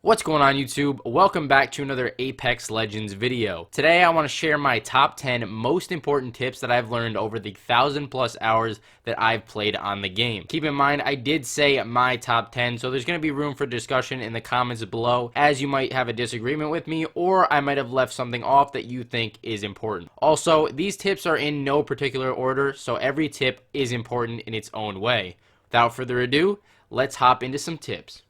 What's going on YouTube? Welcome back to another Apex Legends video. Today I want to share my top 10 most important tips that I've learned over the 1,000+ hours that I've played on the game. Keep in mind I did say my top 10, so there's going to be room for discussion in the comments below, as you might have a disagreement with me or I might have left something off that you think is important. Also, these tips are in no particular order, so every tip is important in its own way. Without further ado, let's hop into some tips.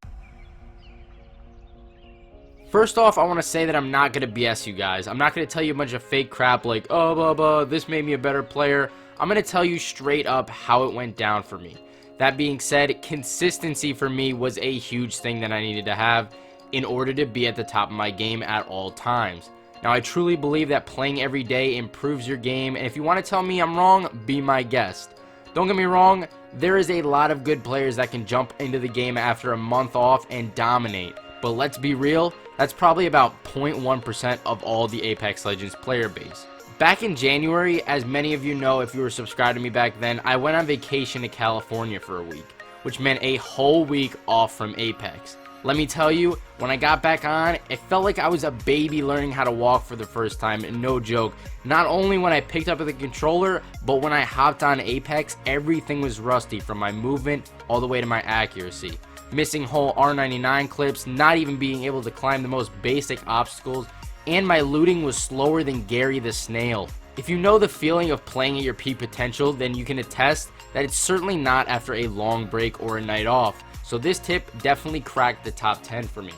First off, I want to say that I'm not going to BS you guys. I'm not going to tell you a bunch of fake crap like, oh, blah, blah, this made me a better player. I'm going to tell you straight up how it went down for me. That being said, consistency for me was a huge thing that I needed to have in order to be at the top of my game at all times. Now, I truly believe that playing every day improves your game, and if you want to tell me I'm wrong, be my guest. Don't get me wrong, there is a lot of good players that can jump into the game after a month off and dominate. But let's be real, that's probably about 0.1% of all the Apex Legends player base. Back in January, as many of you know if you were subscribed to me back then, I went on vacation to California for a week, which meant a whole week off from Apex. Let me tell you, when I got back on, it felt like I was a baby learning how to walk for the first time, and no joke. Not only when I picked up the controller, but when I hopped on Apex, everything was rusty from my movement all the way to my accuracy. Missing whole R99 clips, not even being able to climb the most basic obstacles, and my looting was slower than Gary the Snail. If you know the feeling of playing at your peak potential, then you can attest that it's certainly not after a long break or a night off. So this tip definitely cracked the top 10 for me.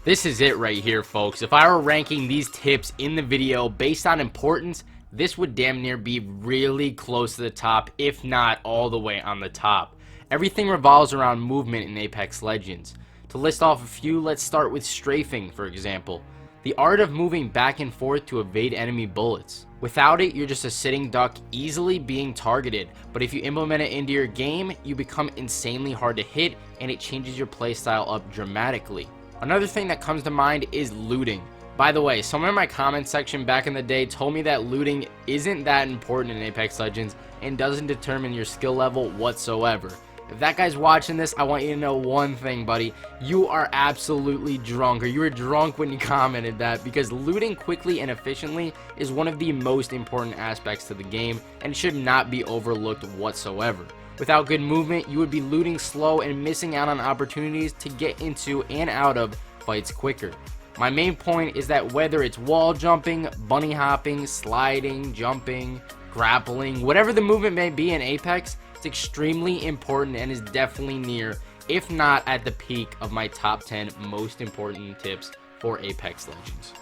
This is it right here, folks. If I were ranking these tips in the video based on importance, this would damn near be really close to the top, if not all the way on the top. Everything revolves around movement in Apex Legends. To list off a few, let's start with strafing, for example. The art of moving back and forth to evade enemy bullets. Without it, you're just a sitting duck easily being targeted, but if you implement it into your game, you become insanely hard to hit and it changes your playstyle up dramatically. Another thing that comes to mind is looting. By the way, someone in my comment section back in the day told me that looting isn't that important in Apex Legends and doesn't determine your skill level whatsoever. If that guy's watching this, I want you to know one thing, buddy. You are absolutely drunk, or you were drunk when you commented that, because looting quickly and efficiently is one of the most important aspects to the game and should not be overlooked whatsoever. Without good movement, you would be looting slow and missing out on opportunities to get into and out of fights quicker. My main point is that whether it's wall jumping, bunny hopping, sliding, jumping, grappling, whatever the movement may be in Apex, it's extremely important and is definitely near, if not at the peak of my top 10 most important tips for Apex Legends.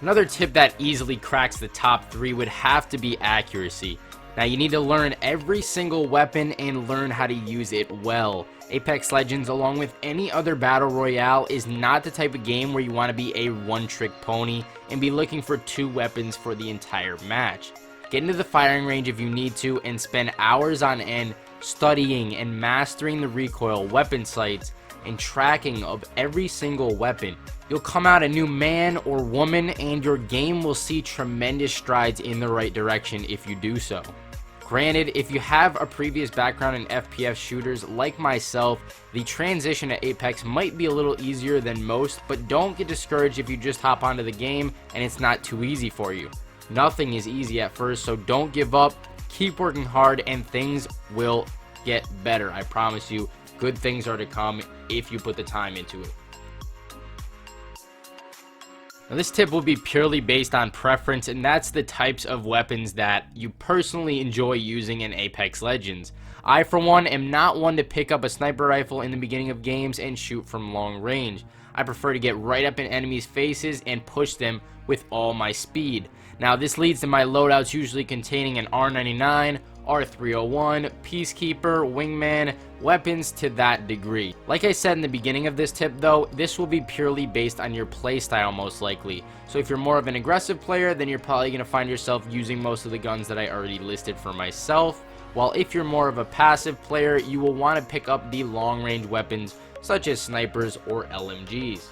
Another tip that easily cracks the top 3 would have to be accuracy. Now you need to learn every single weapon and learn how to use it well. Apex Legends, along with any other battle royale, is not the type of game where you want to be a one-trick pony and be looking for 2 weapons for the entire match. Get into the firing range if you need to and spend hours on end studying and mastering the recoil, weapon sights, and tracking of every single weapon. You'll come out a new man or woman and your game will see tremendous strides in the right direction if you do so. Granted, if you have a previous background in FPS shooters like myself, the transition to Apex might be a little easier than most, but don't get discouraged if you just hop onto the game and it's not too easy for you. Nothing is easy at first, so don't give up, keep working hard, and things will get better. I promise you, good things are to come if you put the time into it. Now this tip will be purely based on preference, and that's the types of weapons that you personally enjoy using in Apex Legends. I, for one, am not one to pick up a sniper rifle in the beginning of games and shoot from long range. I prefer to get right up in enemies' faces and push them with all my speed. Now this leads to my loadouts usually containing an R99, R301, Peacekeeper, Wingman, weapons to that degree. Like I said in the beginning of this tip though, this will be purely based on your playstyle most likely. So if you're more of an aggressive player, then you're probably going to find yourself using most of the guns that I already listed for myself. While if you're more of a passive player, you will want to pick up the long range weapons such as snipers or LMGs.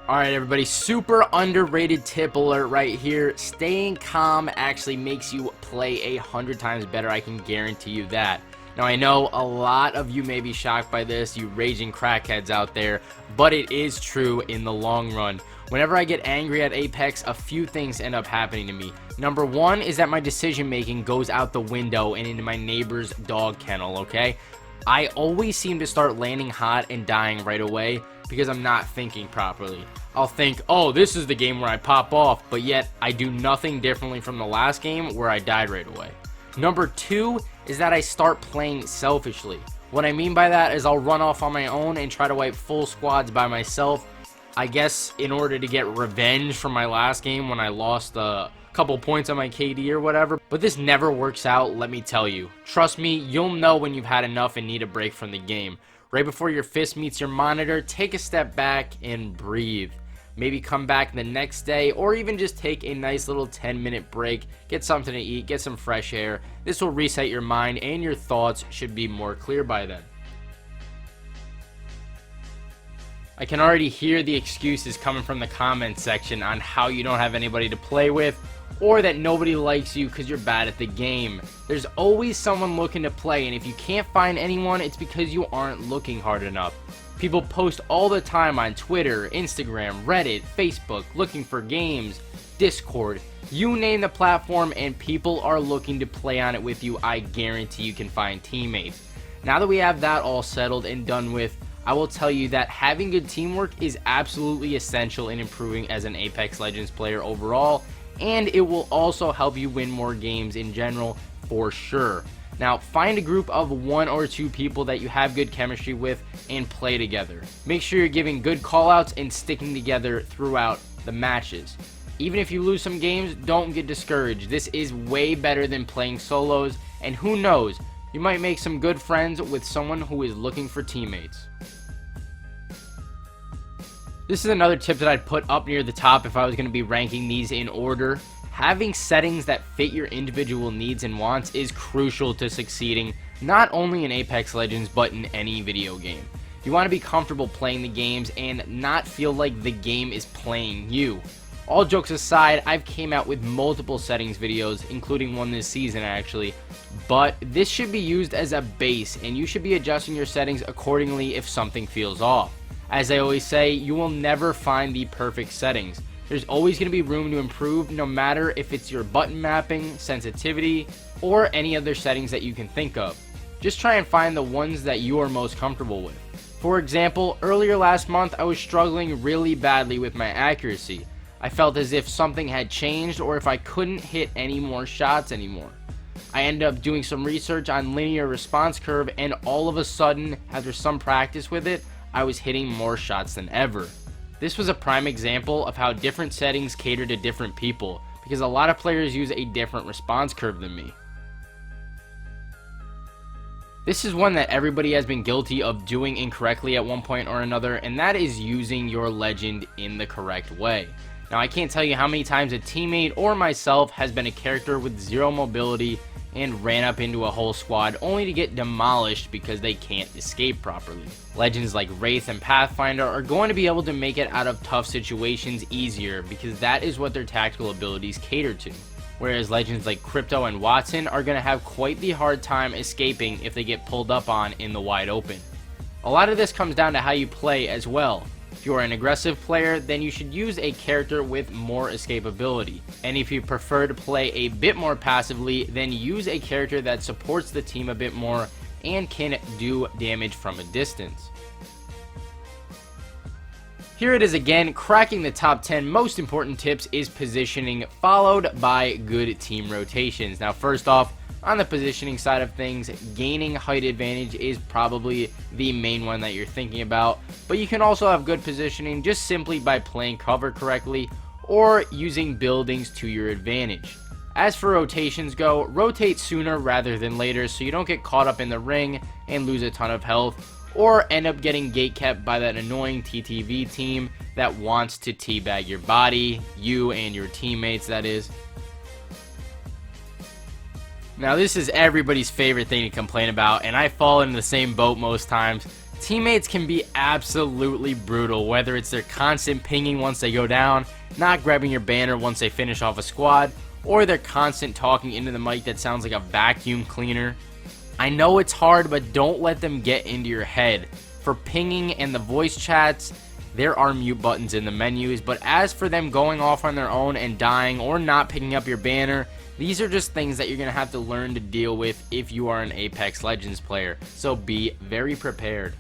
Alright everybody, super underrated tip alert right here. Staying calm actually makes you play 100 times better, I can guarantee you that. Now I know a lot of you may be shocked by this, you raging crackheads out there, but it is true in the long run. Whenever I get angry at Apex, a few things end up happening to me. Number one is that my decision making goes out the window and into my neighbor's dog kennel, okay? I always seem to start landing hot and dying right away because I'm not thinking properly. I'll think, oh, this is the game where I pop off, but yet I do nothing differently from the last game where I died right away. Number two is that I start playing selfishly. What I mean by that is I'll run off on my own and try to wipe full squads by myself, I guess in order to get revenge from my last game when I lost a couple points on my KD or whatever, but this never works out, let me tell you. Trust me, you'll know when you've had enough and need a break from the game. Right before your fist meets your monitor, take a step back and breathe. Maybe come back the next day, or even just take a nice little 10-minute break, get something to eat, get some fresh air. This will reset your mind and your thoughts should be more clear by then. I can already hear the excuses coming from the comment section on how you don't have anybody to play with, or that nobody likes you because you're bad at the game. There's always someone looking to play, and if you can't find anyone, it's because you aren't looking hard enough. People post all the time on Twitter, Instagram, Reddit, Facebook, looking for games, Discord, you name the platform, and people are looking to play on it with you. I guarantee you can find teammates. Now that we have that all settled and done with, I will tell you that having good teamwork is absolutely essential in improving as an Apex Legends player overall, and it will also help you win more games in general for sure. Now, find a group of 1 or 2 people that you have good chemistry with and play together. Make sure you're giving good callouts and sticking together throughout the matches. Even if you lose some games, don't get discouraged. This is way better than playing solos, and who knows, you might make some good friends with someone who is looking for teammates. This is another tip that I'd put up near the top if I was going to be ranking these in order. Having settings that fit your individual needs and wants is crucial to succeeding, not only in Apex Legends, but in any video game. You want to be comfortable playing the games and not feel like the game is playing you. All jokes aside, I've came out with multiple settings videos, including one this season actually, but this should be used as a base, and you should be adjusting your settings accordingly if something feels off. As I always say, you will never find the perfect settings. There's always going to be room to improve, no matter if it's your button mapping, sensitivity, or any other settings that you can think of. Just try and find the ones that you are most comfortable with. For example, earlier last month I was struggling really badly with my accuracy. I felt as if something had changed or if I couldn't hit any more shots anymore. I ended up doing some research on linear response curve, and all of a sudden, after some practice with it, I was hitting more shots than ever. This was a prime example of how different settings cater to different people, because a lot of players use a different response curve than me. This is one that everybody has been guilty of doing incorrectly at one point or another, and that is using your legend in the correct way. Now, I can't tell you how many times a teammate or myself has been a character with 0 mobility and ran up into a whole squad only to get demolished because they can't escape properly. Legends like Wraith and Pathfinder are going to be able to make it out of tough situations easier because that is what their tactical abilities cater to. Whereas legends like Crypto and Watson are going to have quite the hard time escaping if they get pulled up on in the wide open. A lot of this comes down to how you play as well. If you are an aggressive player, then you should use a character with more escapability. And if you prefer to play a bit more passively, then use a character that supports the team a bit more and can do damage from a distance. Here it is again, cracking the top 10 most important tips is positioning, followed by good team rotations. Now, first off, on the positioning side of things, gaining height advantage is probably the main one that you're thinking about, but you can also have good positioning just simply by playing cover correctly or using buildings to your advantage. As for rotations go, rotate sooner rather than later so you don't get caught up in the ring and lose a ton of health, or end up getting gatekept by that annoying TTV team that wants to teabag your body, you and your teammates, that is. Now, this is everybody's favorite thing to complain about, and I fall in the same boat most times. Teammates can be absolutely brutal, whether it's their constant pinging once they go down, not grabbing your banner once they finish off a squad, or their constant talking into the mic that sounds like a vacuum cleaner. I know it's hard, but don't let them get into your head. For pinging and the voice chats, there are mute buttons in the menus, but as for them going off on their own and dying or not picking up your banner, these are just things that you're going to have to learn to deal with if you are an Apex Legends player, so be very prepared.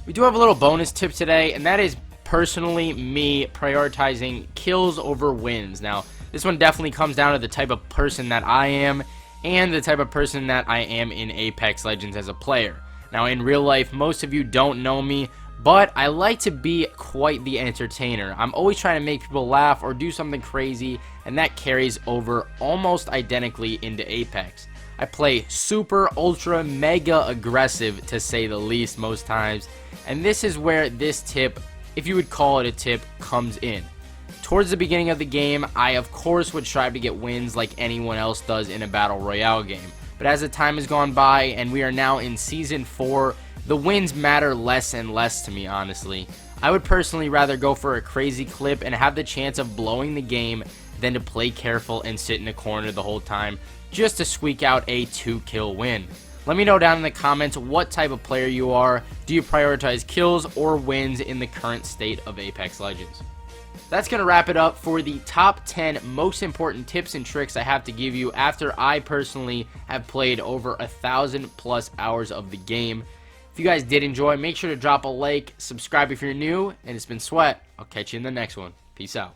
We do have a little bonus tip today, and that is personally me prioritizing kills over wins. Now, this one definitely comes down to the type of person that I am and the type of person that I am in Apex Legends as a player. Now, in real life, most of you don't know me, but I like to be quite the entertainer. I'm always trying to make people laugh or do something crazy, and that carries over almost identically into Apex. I play super, ultra, mega aggressive, to say the least, most times, and this is where this tip, if you would call it a tip, comes in. Towards the beginning of the game, I of course would strive to get wins like anyone else does in a battle royale game. But as the time has gone by and we are now in Season 4, the wins matter less and less to me, honestly. I would personally rather go for a crazy clip and have the chance of blowing the game than to play careful and sit in a corner the whole time just to squeak out a 2-kill win. Let me know down in the comments what type of player you are. Do you prioritize kills or wins in the current state of Apex Legends? That's going to wrap it up for the top 10 most important tips and tricks I have to give you after I personally have played over 1,000+ hours of the game. If you guys did enjoy, make sure to drop a like, subscribe if you're new, and it's been Sweat. I'll catch you in the next one. Peace out.